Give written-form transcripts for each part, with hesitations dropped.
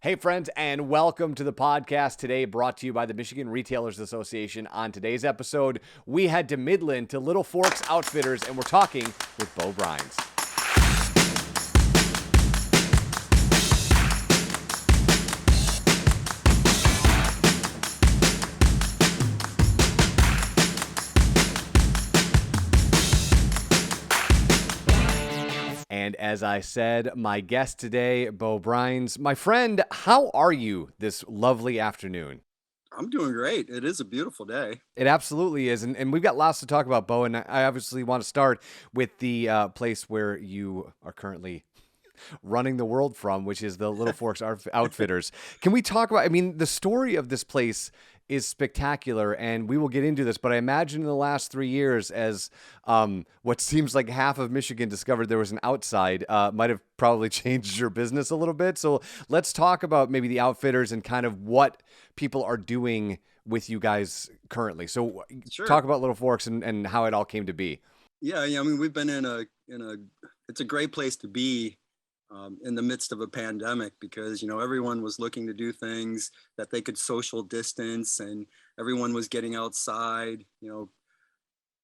Hey, friends, and welcome to the podcast today, brought to you by the Michigan Retailers Association. On today's episode, we head to Midland to Little Forks Outfitters, and we're talking with Bo Brines. And as I said, my guest today, Bo Brines. My friend, how are you this lovely afternoon? I'm doing great. It is a beautiful day. It absolutely is. And we've got lots to talk about, Bo. And I obviously want to start with the place where you are currently running the world from, which is the Little Forks Outfitters. Can we talk about, I mean, the story of this place is spectacular, and we will get into this, but I imagine in the last 3 years, as what seems like half of Michigan discovered there was an outside, might have probably changed your business a little bit. So let's talk about maybe the Outfitters and kind of what people are doing with you guys currently. So Sure. talk about Little Forks and how it all came to be. Yeah. I mean, we've been it's a great place to be in the midst of a pandemic because everyone was looking to do things that they could social distance, and everyone was getting outside.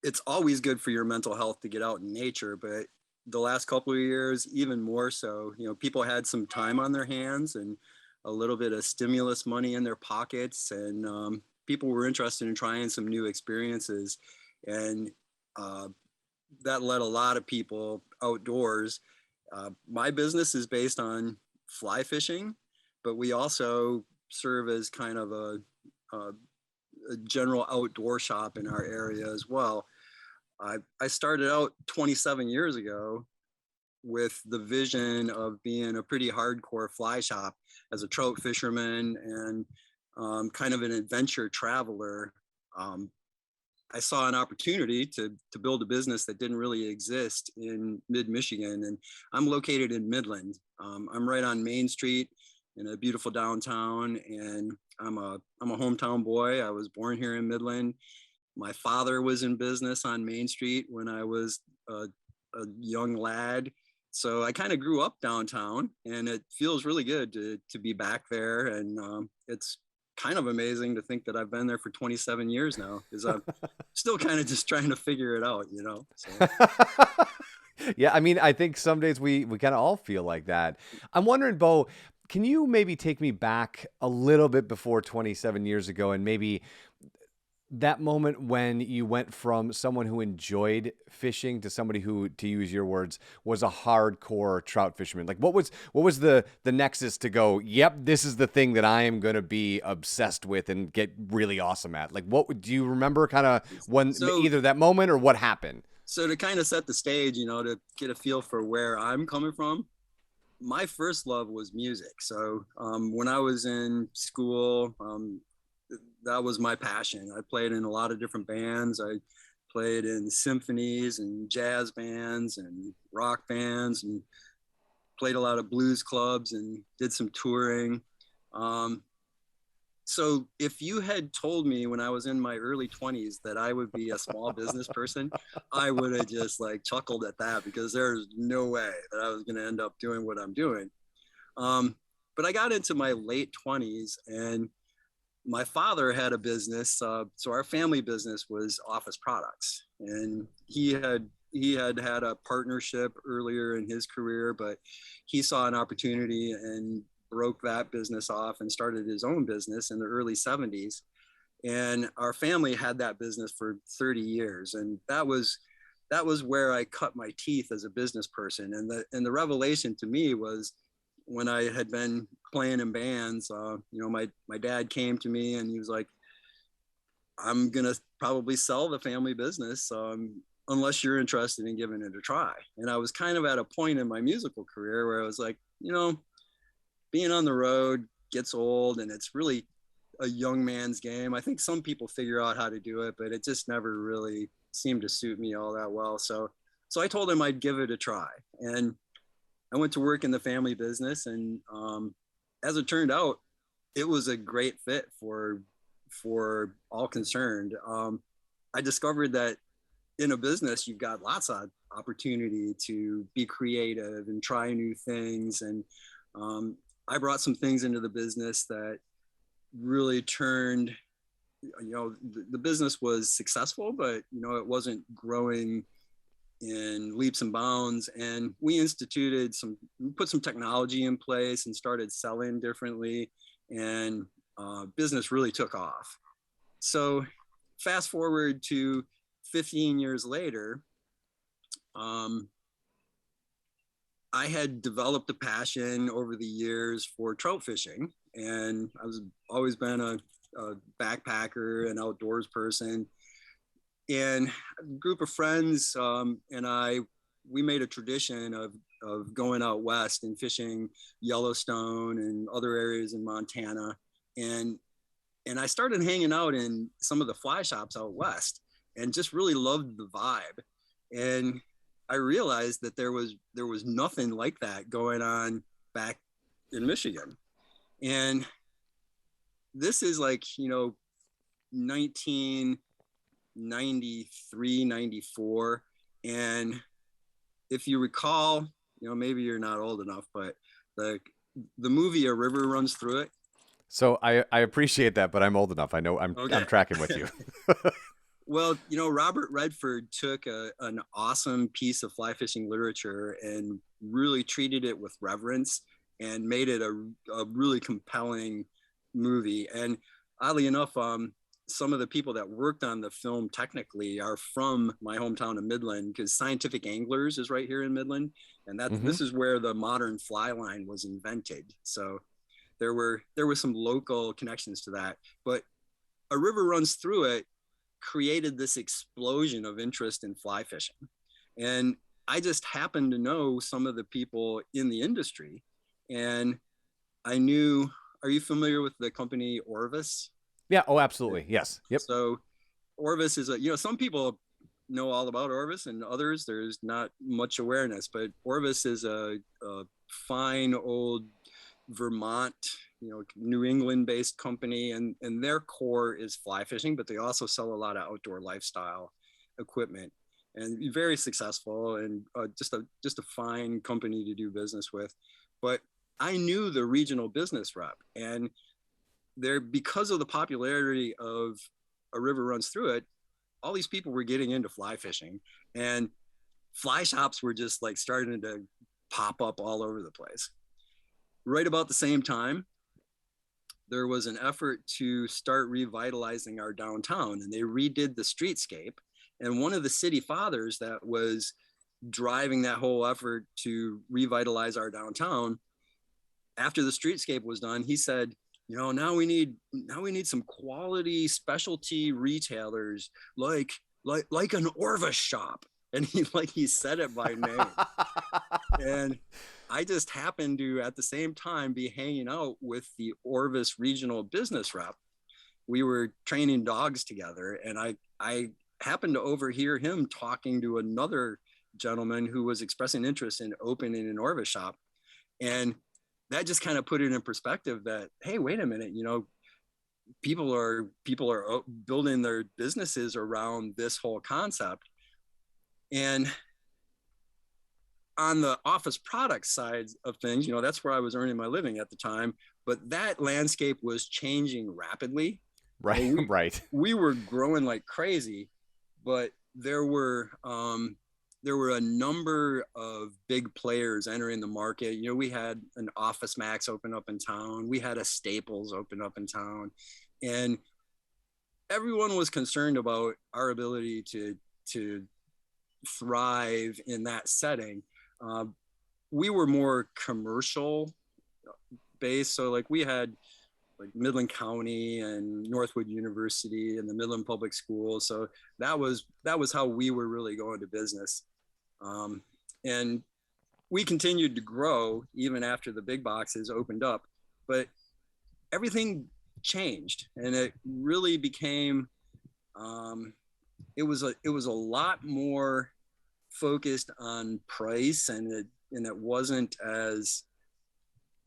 It's always good for your mental health to get out in nature, but the last couple of years, even more so. People had some time on their hands and a little bit of stimulus money in their pockets, and people were interested in trying some new experiences. And uh, that led a lot of people outdoors. My business is based on fly fishing, but we also serve as kind of a general outdoor shop in our area as well. I started out 27 years ago with the vision of being a pretty hardcore fly shop as a trout fisherman and kind of an adventure traveler. Um, I saw an opportunity to build a business that didn't really exist in mid Michigan, and I'm located in Midland. I'm right on Main Street in a beautiful downtown, and I'm a hometown boy. I was born here in Midland. My father was in business on Main Street when I was a young lad. So I kind of grew up downtown, and it feels really good to be back there. And it's kind of amazing to think that I've been there for 27 years now, because I'm still kind of just trying to figure it out. So Yeah, I mean, I think some days we kind of all feel like that. I'm wondering, Bo, can you maybe take me back a little bit before 27 years ago and maybe that moment when you went from someone who enjoyed fishing to somebody who, to use your words, was a hardcore trout fisherman? Like what was the nexus to go, yep, this is the thing that I am going to be obsessed with and get really awesome at? Like do you remember kind of when so either that moment or what happened? so to kind of set the stage, to get a feel for where I'm coming from. My first love was music. So when I was in school, that was my passion. I played in a lot of different bands. I played in symphonies and jazz bands and rock bands, and played a lot of blues clubs and did some touring. Um, so if you had told me when I was in my early 20s that I would be a small business person, I would have just like chuckled at that, because there's no way that I was going to end up doing what I'm doing. Um, but I got into my late 20s, and my father had a business. So our family business was office products, and he had a partnership earlier in his career, but he saw an opportunity and broke that business off and started his own business in the early 70s. And our family had that business for 30 years, and that was where I cut my teeth as a business person. And the revelation to me was when I had been playing in bands. My dad came to me and he was like, "I'm gonna probably sell the family business, unless you're interested in giving it a try." And I was kind of at a point in my musical career where I was like, being on the road gets old, and it's really a young man's game. I think some people figure out how to do it, but it just never really seemed to suit me all that well. So I told him I'd give it a try, and I went to work in the family business, and as it turned out, it was a great fit for all concerned. I discovered that in a business, you've got lots of opportunity to be creative and try new things, and I brought some things into the business that really turned, the business was successful, but, it wasn't growing in leaps and bounds. And we put some technology in place and started selling differently. And business really took off. So fast forward to 15 years later, I had developed a passion over the years for trout fishing, and I was always been a backpacker and outdoors person. And a group of friends we made a tradition of going out west and fishing Yellowstone and other areas in Montana. And I started hanging out in some of the fly shops out west and just really loved the vibe. And I realized that there was nothing like that going on back in Michigan. And this is like, 1993, 94. And if you recall, maybe you're not old enough, but the movie A River Runs Through It. So I appreciate that, but I'm old enough. I know I'm tracking with you. Well, Robert Redford took an awesome piece of fly fishing literature and really treated it with reverence and made it a really compelling movie. And oddly enough, some of the people that worked on the film technically are from my hometown of Midland, because Scientific Anglers is right here in Midland. And this is where the modern fly line was invented. So there were some local connections to that. But A River Runs Through It created this explosion of interest in fly fishing. And I just happened to know some of the people in the industry. And I knew, are you familiar with the company Orvis? Yeah. Oh, absolutely. Yes. Yep. So Orvis is some people know all about Orvis, and others, there's not much awareness, but Orvis is a fine old Vermont, New England based company, and their core is fly fishing, but they also sell a lot of outdoor lifestyle equipment, and very successful, and just a fine company to do business with. But I knew the regional business rep, and because of the popularity of A River Runs Through It, all these people were getting into fly fishing, and fly shops were just like starting to pop up all over the place. Right about the same time, there was an effort to start revitalizing our downtown, and they redid the streetscape. And one of the city fathers that was driving that whole effort to revitalize our downtown, after the streetscape was done, he said, now we need some quality specialty retailers like an Orvis shop. And he said it by name. And I just happened to, at the same time, be hanging out with the Orvis regional business rep. We were training dogs together, and I happened to overhear him talking to another gentleman who was expressing interest in opening an Orvis shop. And that just kind of put it in perspective that, hey, wait a minute, people are building their businesses around this whole concept. And on the office product side of things, that's where I was earning my living at the time, but that landscape was changing rapidly. Right. Right. We were growing like crazy, but there were a number of big players entering the market. We had an Office Max open up in town. We had a Staples open up in town, and everyone was concerned about our ability to thrive in that setting. We were more commercial based. So like we had like Midland County and Northwood University and the Midland Public Schools. So that was how we were really going to business. And we continued to grow even after the big boxes opened up, but everything changed, and it really became, it was a lot more focused on price, and it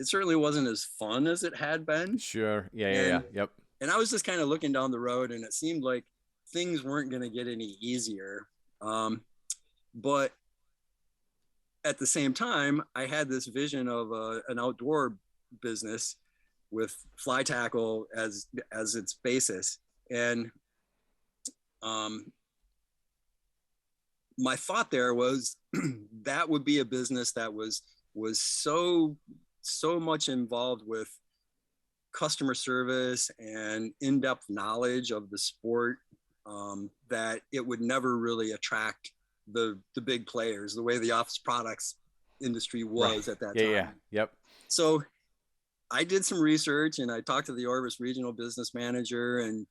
certainly wasn't as fun as it had been. Sure. Yeah. Yep. And I was just kind of looking down the road, and it seemed like things weren't going to get any easier. But at the same time, I had this vision of an outdoor business with fly tackle as its basis. And my thought there was that would be a business that was so much involved with customer service and in-depth knowledge of the sport, that it would never really attract the big players the way the office products industry was at that time. Yeah. Yep. So I did some research and I talked to the Orvis regional business manager, and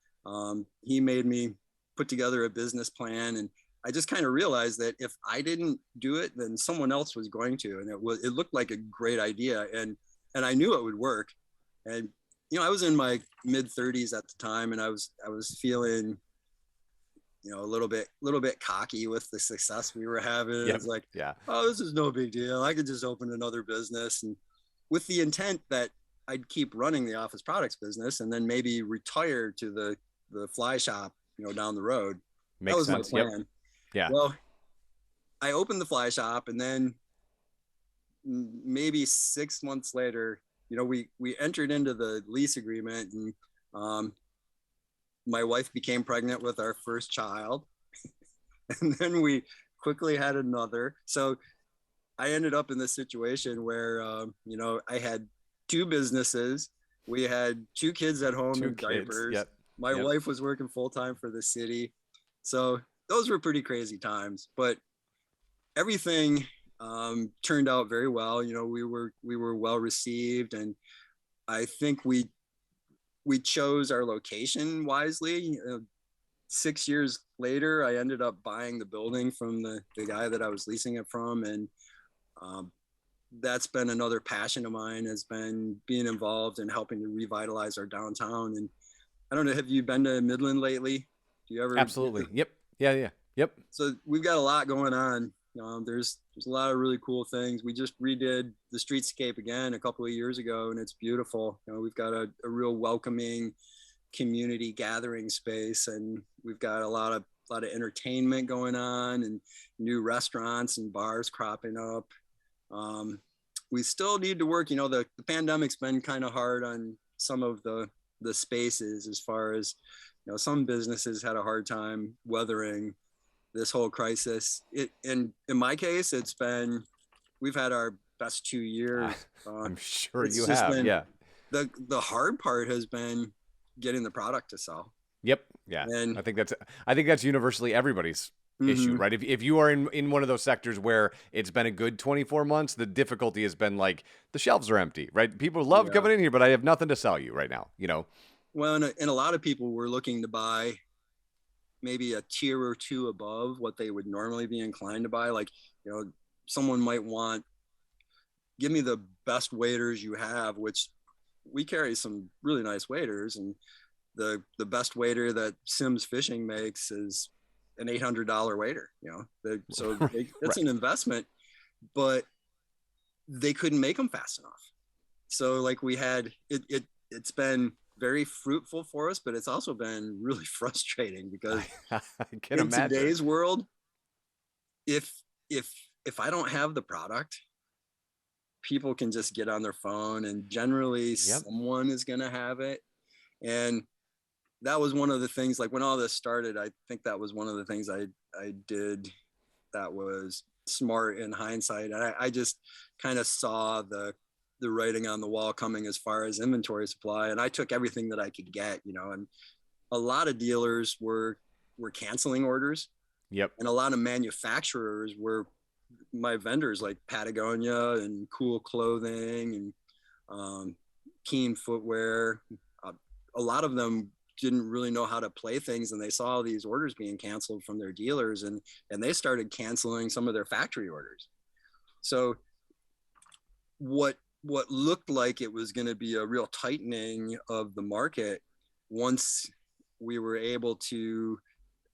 he made me put together a business plan. And I just kind of realized that if I didn't do it, then someone else was going to, and it looked like a great idea, and I knew it would work. And I was in my mid 30s at the time, and I was feeling, a little bit cocky with the success we were having. It's like, oh, this is no big deal. I could just open another business, and with the intent that I'd keep running the office products business and then maybe retire to the fly shop, down the road. That was sense. My plan. Yep. Yeah. Well, I opened the fly shop, and then maybe 6 months later, we entered into the lease agreement, and my wife became pregnant with our first child, and then we quickly had another. So I ended up in this situation where, I had 2 businesses. We had 2 kids at home in diapers. Yep. My wife was working full time for the city. So those were pretty crazy times, but everything turned out very well. We were well received, and I think we chose our location wisely. 6 years later, I ended up buying the building from the guy that I was leasing it from, and that's been another passion of mine, has been being involved in helping to revitalize our downtown. And I don't know, have you been to Midland lately? Do you ever? Absolutely. Yep. Yeah. Yep. So we've got a lot going on. There's a lot of really cool things. We just redid the streetscape again a couple of years ago, and it's beautiful. We've got a real welcoming community gathering space, and we've got a lot of entertainment going on, and new restaurants and bars cropping up. We still need to work. The pandemic's been kind of hard on some of the spaces, as far as, some businesses had a hard time weathering this whole crisis. In my case, we've had our best 2 years. I'm sure you have. Yeah. The hard part has been getting the product to sell. Yep. Yeah. And I think that's universally everybody's issue, right? If you are in one of those sectors where it's been a good 24 months, the difficulty has been like the shelves are empty, right? People love coming in here, but I have nothing to sell you right now, Well, and a lot of people were looking to buy maybe a tier or 2 above what they would normally be inclined to buy. Like, someone might want, give me the best waders you have, which we carry some really nice waders, and the best wader that Sims Fishing makes is an $800 wader, so it's an investment, but they couldn't make them fast enough. So like we had, it's been very fruitful for us, but it's also been really frustrating, because I can imagine. Today's world, if I don't have the product, people can just get on their phone, and generally someone is going to have it. And that was one of the things, like when all this started, I think that was one of the things I did that was smart in hindsight. And I just kind of saw the writing on the wall coming as far as inventory supply. And I took everything that I could get, and a lot of dealers were canceling orders. Yep. And a lot of manufacturers were my vendors, like Patagonia and Cool Clothing and Keen Footwear. A lot of them didn't really know how to play things, and they saw these orders being canceled from their dealers, and they started canceling some of their factory orders. So what looked like it was going to be a real tightening of the market, once we were able to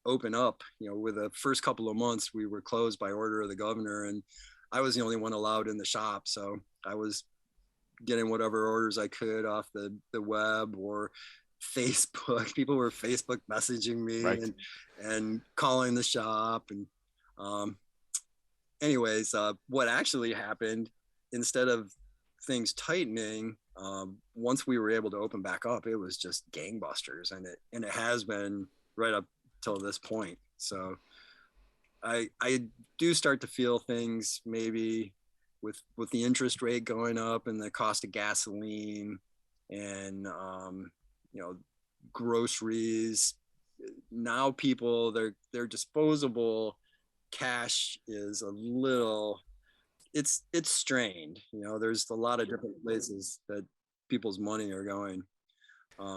open up, with the first couple of months, we were closed by order of the governor, and I was the only one allowed in the shop. So I was getting whatever orders I could off the web or Facebook. People were Facebook messaging me, right, and calling the shop. And anyways, what actually happened, instead of things tightening, Once we were able to open back up, it was just gangbusters, and it has been right up till this point. So I do start to feel things maybe with the interest rate going up and the cost of gasoline and you know, groceries. Now people, their disposable cash is a little, it's strained. You know, there's a lot of different places that people's money are going.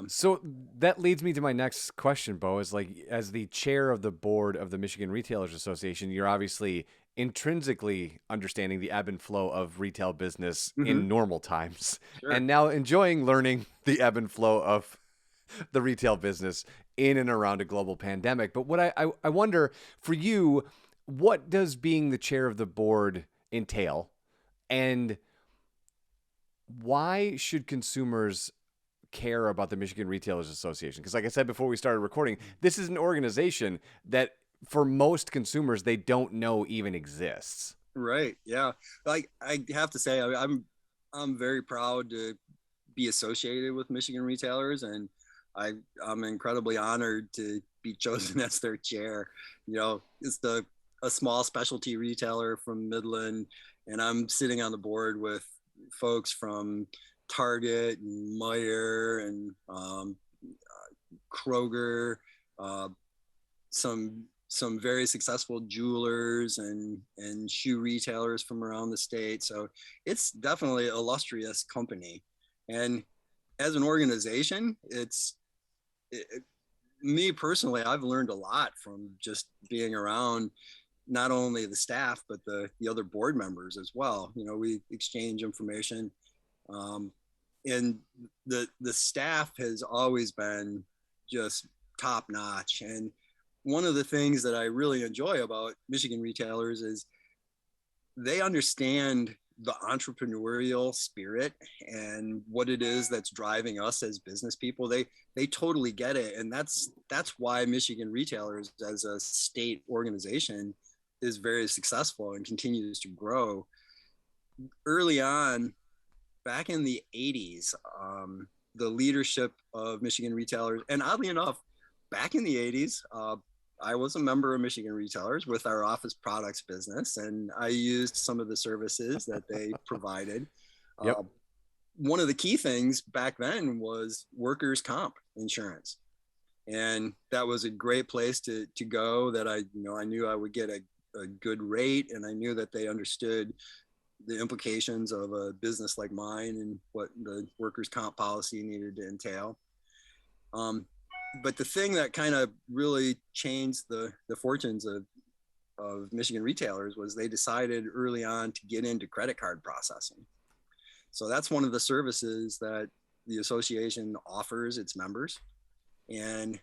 So that leads me to my next question, Bo, is like, as the chair of the board of the Michigan Retailers Association, you're obviously intrinsically understanding the ebb and flow of retail business in normal times, Sure. and now enjoying learning the ebb and flow of the retail business in and around a global pandemic. But what I wonder for you, what does being the chair of the board entail? And why should consumers care about the Michigan Retailers Association? Because like I said before we started recording, this is an organization that for most consumers, they don't know even exists. Right. Yeah. Like I have to say, I'm very proud to be associated with Michigan Retailers, and I'm incredibly honored to be chosen as their chair. You know, it's a small specialty retailer from Midland, and I'm sitting on the board with folks from Target and Meyer and Kroger, uh, some very successful jewelers and shoe retailers from around the state. So it's definitely an illustrious company. And as an organization, me personally, I've learned a lot from just being around not only the staff, but the other board members as well. You know, we exchange information. And the staff has always been just top notch. And one of the things that I really enjoy about Michigan Retailers is they understand the entrepreneurial spirit and what it is that's driving us as business people. They totally get it, and that's why Michigan Retailers as a state organization is very successful and continues to grow. Early on, back in the 80s, the leadership of Michigan Retailers, and oddly enough, back in the 80s, I was a member of Michigan Retailers with our office products business, and I used some of the services that they provided. Yep. One of the key things back then was workers' comp insurance. And that was a great place to go, that I knew I would get a good rate, and I knew that they understood the implications of a business like mine and what the workers' comp policy needed to entail. But the thing that kind of really changed the fortunes of Michigan Retailers was they decided early on to get into credit card processing. So that's one of the services that the association offers its members, and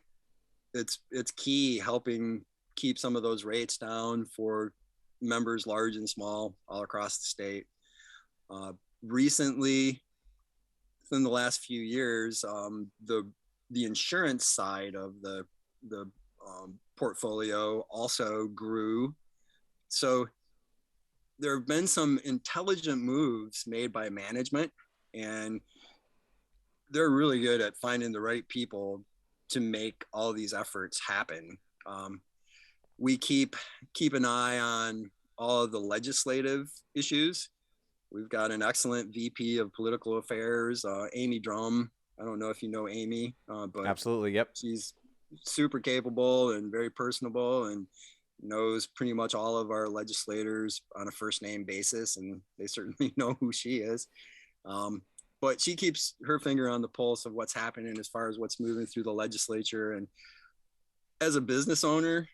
it's key helping keep some of those rates down for members large and small all across the state. Recently, within the last few years, the insurance side of the portfolio also grew. So there have been some intelligent moves made by management, and they're really good at finding the right people to make all these efforts happen. We keep an eye on all of the legislative issues. We've got an excellent VP of political affairs, Amy Drum. I don't know if you know Amy, but absolutely, yep. She's super capable and very personable, and knows pretty much all of our legislators on a first name basis, and they certainly know who she is. But she keeps her finger on the pulse of what's happening as far as what's moving through the legislature. And as a business owner,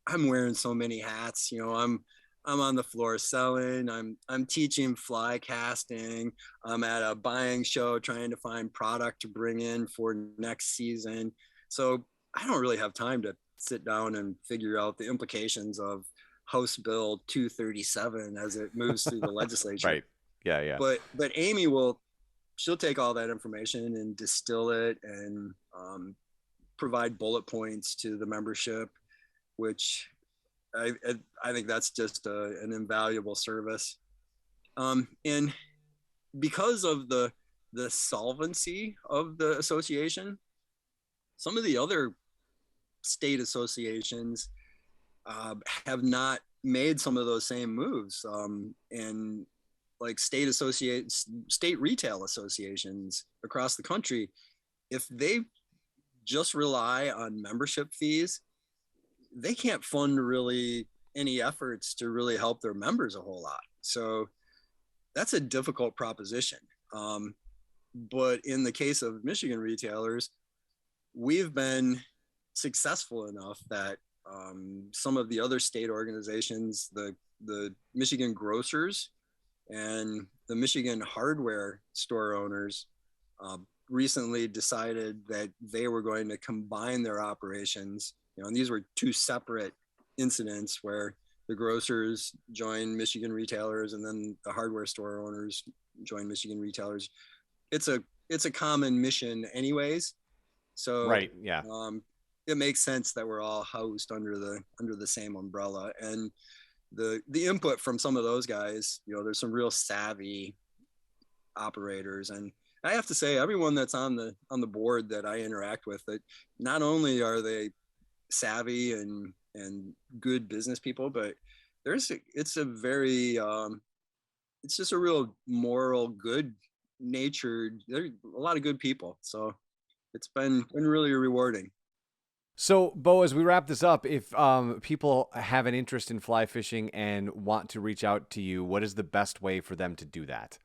I'm wearing so many hats. You know, I'm on the floor selling. I'm teaching fly casting. I'm at a buying show trying to find product to bring in for next season. So I don't really have time to sit down and figure out the implications of House Bill 237 as it moves through the legislature. Right. Yeah. But Amy she'll take all that information and distill it and provide bullet points to the membership, which I think that's just an invaluable service. And because of the the solvency of the association. Some of the other state associations have not made some of those same moves, and like state retail associations across the country, if they just rely on membership fees, they can't fund really any efforts to really help their members a whole lot. So that's a difficult proposition. But in the case of Michigan retailers, we've been successful enough that some of the other state organizations, the Michigan grocers and the Michigan hardware store owners, recently decided that they were going to combine their operations. And these were two separate incidents where the grocers joined Michigan retailers and then the hardware store owners joined Michigan retailers. It's a common mission anyways. So Right. Yeah. It makes sense that we're all housed under the same umbrella. And the input from some of those guys, there's some real savvy operators. And I have to say, everyone that's on the board that I interact with, that not only are they savvy and good business people, but it's just a real moral, good natured, there's a lot of good people. So it's been really rewarding. So, Bo, as we wrap this up, if people have an interest in fly fishing and want to reach out to you, what is the best way for them to do that?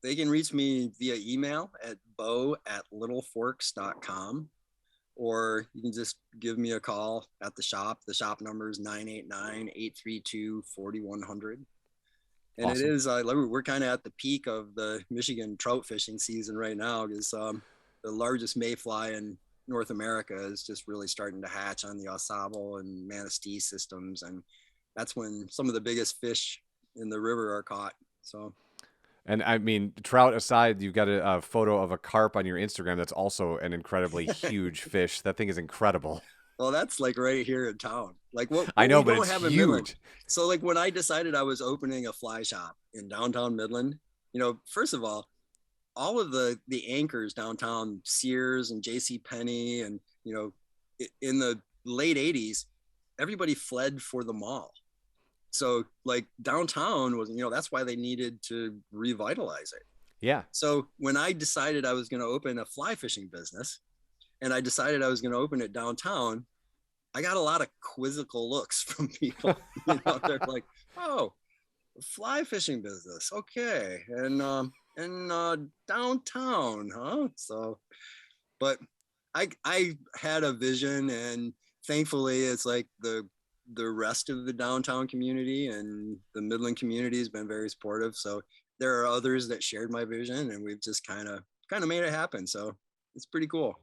They can reach me via email at bo@littleforks.com, or you can just give me a call at the shop. The shop number is 989-832-4100. And Awesome. it is, we're kind of at the peak of the Michigan trout fishing season right now, because the largest mayfly in North America is just really starting to hatch on the Au Sable and Manistee systems. And that's when some of the biggest fish in the river are caught. So, And I mean, trout aside, you've got a photo of a carp on your Instagram that's also an incredibly huge fish. That thing is incredible. well, that's like right here in town. Like what I know, we but don't it's have in Midland. huge. So like when I decided I was opening a fly shop in downtown Midland, first of all of the anchors downtown, Sears and J.C. Penney, and in the late 80s, everybody fled for the mall. So like downtown was, that's why they needed to revitalize it. Yeah. So when I decided I was going to open a fly fishing business, and I decided I was going to open it downtown, I got a lot of quizzical looks from people. They're like, "Oh, fly fishing business, okay," and downtown, huh? So, but I had a vision, and thankfully, it's like the rest of the downtown community and the Midland community has been very supportive. So there are others that shared my vision, and we've just kind of made it happen. So it's pretty cool.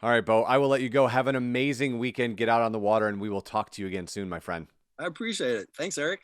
All right, Bo, I will let you go. Have an amazing weekend. Get out on the water, and we will talk to you again soon, my friend. I appreciate it. Thanks, Eric.